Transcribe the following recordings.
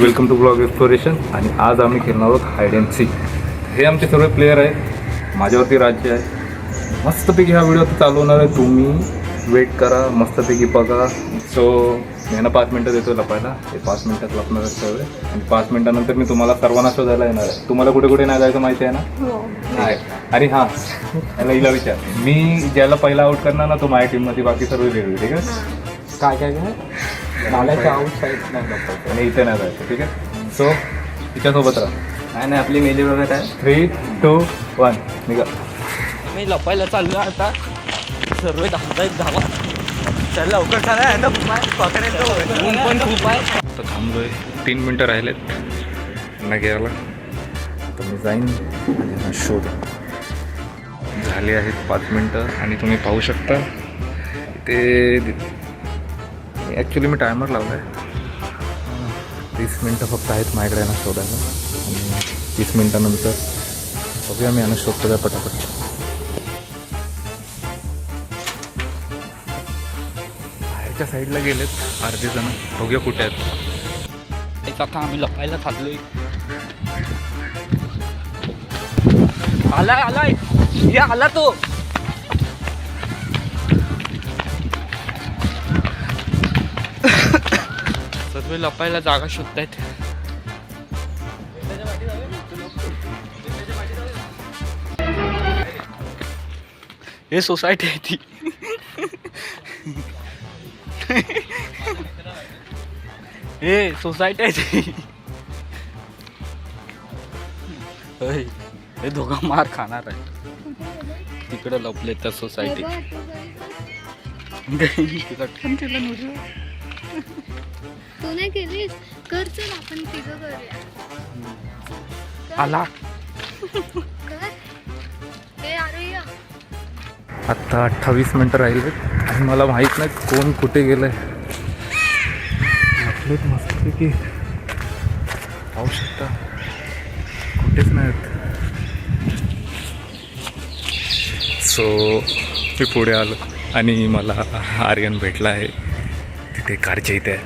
Welcome to blog exploration. आणि आज आम्ही खेळणार आहोत हाईड अँड सीक. हे आमचे सर्व प्लेयर आहेत. माझ्यावरती राज्य आहे. मस्तपैकी हा व्हिडिओ चालू होणार आहे. तुम्ही वेट करा, मस्तपैकी बघा. सो मी ना 5 मिनटं देतो लपायला. ते 5 मिनटात लपणार सगळे आणि 5 मिनटानंतर मी तुम्हाला सर्वांना शोधायला येणार आहे. तुम्हाला कुठे कुठे नाही जायचं माहिती आहे ना? नाही. आणि हां, याला हिला विचार, मी ज्याला पहिला आउट करणार ना तो माझ्या टीममध्ये, बाकी सर्व वेगळे. ठीक आहे? काय काय काय नाल्याच्या आउट साईड नाही लपायचं आणि इथे नाही जायचं. ठीक आहे? सो तिच्यासोबत राहा. नाही आपली मेली वगैरे आहे. 3, 2, 1 निघा. मी लपायला चाललो आता. सर्व धावा चल लवकर चला. ऊन पण खूप आहे. आता थांबलोय. 3 मिनटं राहिलेत ना घ्यायला. तर मी जाईन आणि हा शोध. झाले आहेत 5 मिनटं आणि तुम्ही पाहू शकता ते ॲक्च्युली मी टायमर लावला आहे. 30 मिनटं फक्त आहेत माझ्याकडे यांना शोधायला आणि 30 मिनटानंतर बघूया मी यांना शोधतो काय पटापट. बाहेरच्या साईडला गेलेत अर्धे जण. बघूया कुठे आहेत. आता आम्ही लपायला थांबलोय. आलाय या आला तो. सर्व लपायला जागा शोधतायत. हे सोसायटी आहे ती. हे सोसायटी आहे ती. हे दोघं मार खाणार आहे. तिकडे लपले त्या सोसायटी. तू नाही केलीस कर. चल आपण तिघं करूया. आला कर. हे अरे या. आत्ता 28 मिनटं राहिले आणि मला माहीत नाही कोण कुठे गेलं आहे. आपलेच मस्तपैकी पाहू शकता कुठेच नाहीत. सो मी पुढे आलो आणि मला आर्यन भेटला आहे. तिथे कारच्या इथे आहे.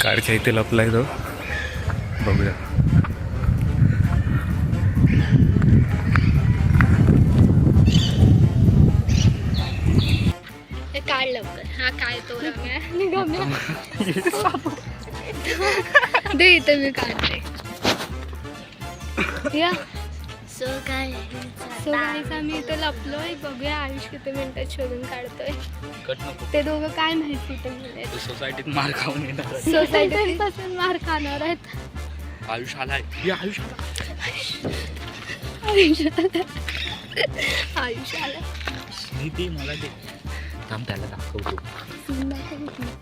कारच्या इथे लपला आहे तो. बघूया. हे काढ लवकर. हा काय तो रम्या. दे इथे मी काढते. या सो गाईस आम्ही इथे लपलोय. बघूया आयुष किती मिनिटात शोधून काढतोय. ते दोघं काय माहिती ते गेले. सोसायटीत मार खाऊन येणार. सोसायटीत पासून मार खाणार आहेत. आयुष आलाय. आयुष आला. ते मला ते थांब त्याला दाखवतो.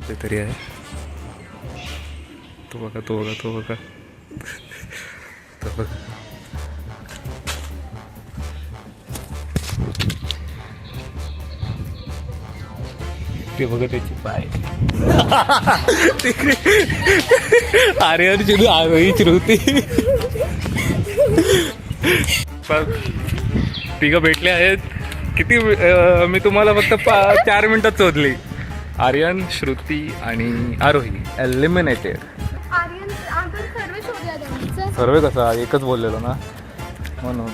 ते तरी आहे. तो बघा तो बघा तो बघा तो बघा. ते बघा त्याची पाय. आर्यनची आरोहीच होती. तिघं भेटले आहेत. किती मी तुम्हाला फक्त 4 मिनटात शोधली. आर्यन, श्रुती आणि आरोही एलिमिनेटेड. सर्वे कसा एकच बोललेलो ना म्हणून.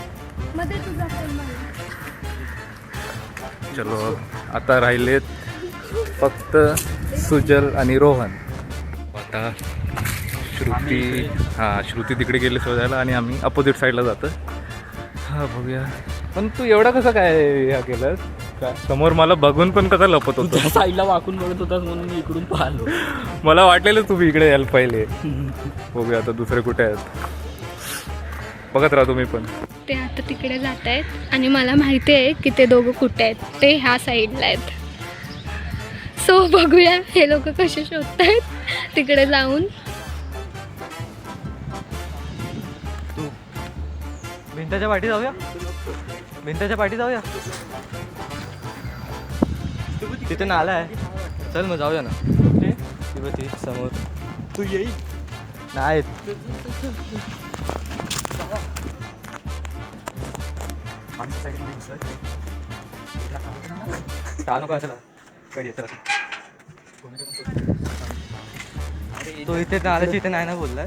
चलो आता राहिलेत फक्त सुजल आणि रोहन. आता श्रुती तिकडे गेली शोधायला आणि आम्ही अपोजिट साईडला जातो. हा बघूया. पण तू एवढा कसं काय ह्या केलंस काय? समोर मला बघून पण कसं लपत होतं. त्या साईडला वाकून बघत होतास म्हणून मी इकडून पाहिलो. मला वाटलेलं तुम्ही इकडे यायला पहिले. बघूया आता दुसरे कुठे आहेत. बघत राहा तुम्ही पण. ते आता तिकडे जात आहेत आणि मला माहिती आहे की ते दोघं कुठे आहेत. ते ह्या साईडला आहेत. सो बघूया हे लोक कसे शोधतायत तिकडे जाऊन. भिंताच्या पाठी जाऊया. भिंताच्या पाठी जाऊया. तिथे नाला आहे. चल मग जाऊया ना. ती समोर तू येईल नाही. तो इथे नाल्याच्या इथे नाही ना बोललाय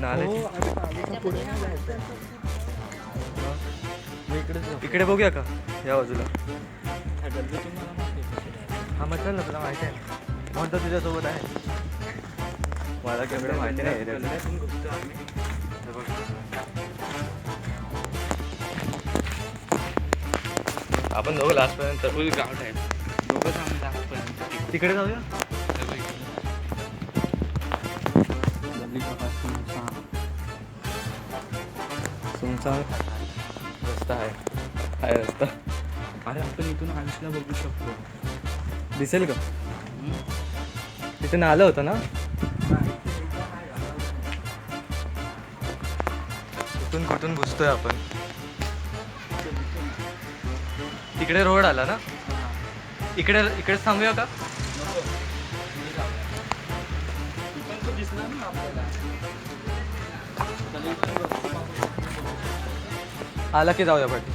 नाल्याची इकडे बघूया का या बाजूला हा मग चल ना तुला माहिती आहे म्हणतो तुझ्यासोबत आहे मला केवढं माहिती नाही आपण दोघं लास्टपर्यंत फुल ग्राउंड आहे दोघं आम्ही लास्टपर्यंत तिकडे जाऊया सुनसान रस्ता आहे रस्ता अरे आपण इथून आयुषला बघू शकतो दिसेल का तिथे नालं होतं ना कुठून कुठून घुसतोय आपण तिकडे रोड आला ना इकडेच थांबूया का आला की जाऊया पाठी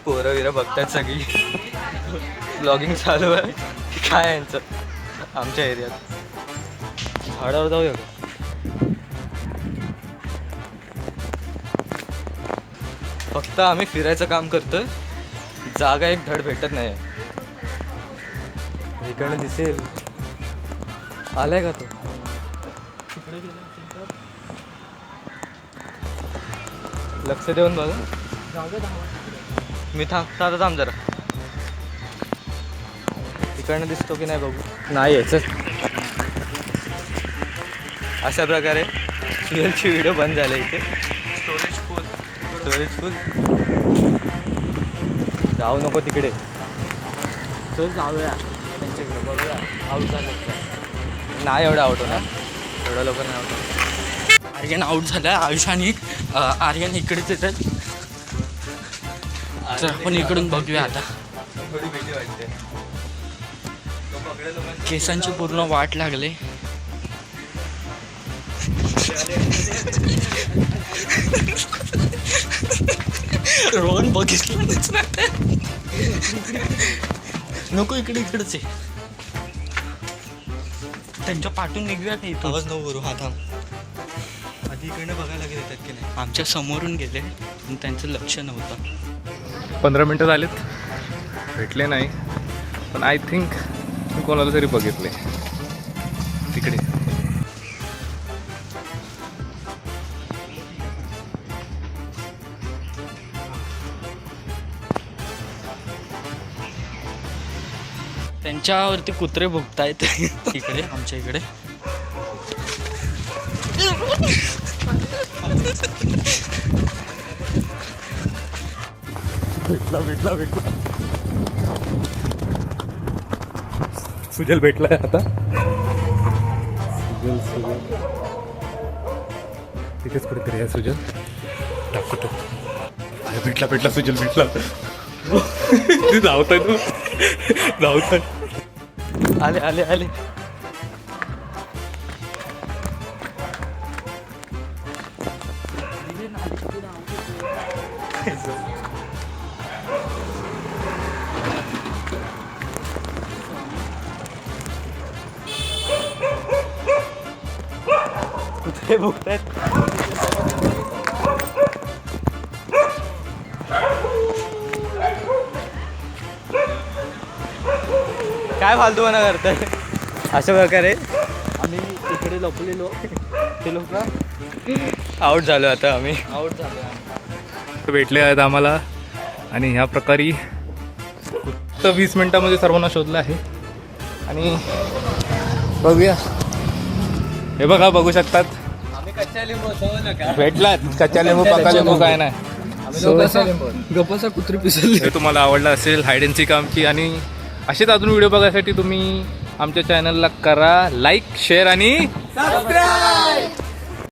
पोरं विरं बघतात सगळी ब्लॉगिंग चालू आहे काय आहे यांचं आमच्या एरियात झाडावर जाऊया का फक्त आम्ही फिरायचं काम करतोय जागा एक धड भेटत नाही इकडे दिसेल आलाय का तो लक्ष देऊन बघ मी थांब जरा इकडनं दिसतो की नाही बघू नाही आहे चल अशा प्रकारे सुहेलची व्हिडिओ बंद झाले इथे स्टोरेज फुल जाऊ नको तिकडे चल जाऊया त्यांच्याकडे बघूया आऊट झालं नाही एवढं आउट होणार एवढं लवकर नाही आउट होणार आर्यन आऊट झाला आयुष आणि आर्यन इकडेच येतात तर आपण इकडून बघूया आता थोडी भीती वाटते केसांची पूर्ण वाट लागले रोहन बघितलंच नाही नको इकडेच आहे त्यांच्या पाठून निघूया का इथं आवाज नको करू हा थांब आधी इकडनं बघायला गेले येतात की नाही आमच्या समोरून गेले पण त्यांचं लक्ष नव्हतं 15 मिनटं झालेत भेटले नाही पण आय थिंक मी कोणाला तरी बघितले तिकडे त्यांच्यावरती कुत्रे भुकतायत इकडे आमच्या इकडे भेटला सुजल भेटलाय आता सुजल तिथेच कुठेतरी आहे सुजल टाकतो तो अरे भेटला सुजल भेटला ते धावताय तू धावताय आले कुठे बघतायत काय फालतूपणा करताय अशा प्रकारे आम्ही इकडे लपलेलो ते लोक आउट झालो आता आम्ही आऊट झाले भेटले आहेत आम्हाला आणि ह्या प्रकारे फक्त 20 मिनिटामध्ये सर्वांना शोधलं आहे आणि बघूया हे बघा बघू शकतात आम्ही कच्च्या लिंबू होतो भेटलात कच्चा लिंबू पक्का लिंबू काय नाही गप्पाचा कुत्री पिसले हे तुम्हाला आवडलं असेल हाईड अँड सीक आमची आणि असेच अजून व्हिडिओ बघायसाठी तुम्ही आमच्या चॅनलला करा लाईक शेअर आणि सबस्क्राईब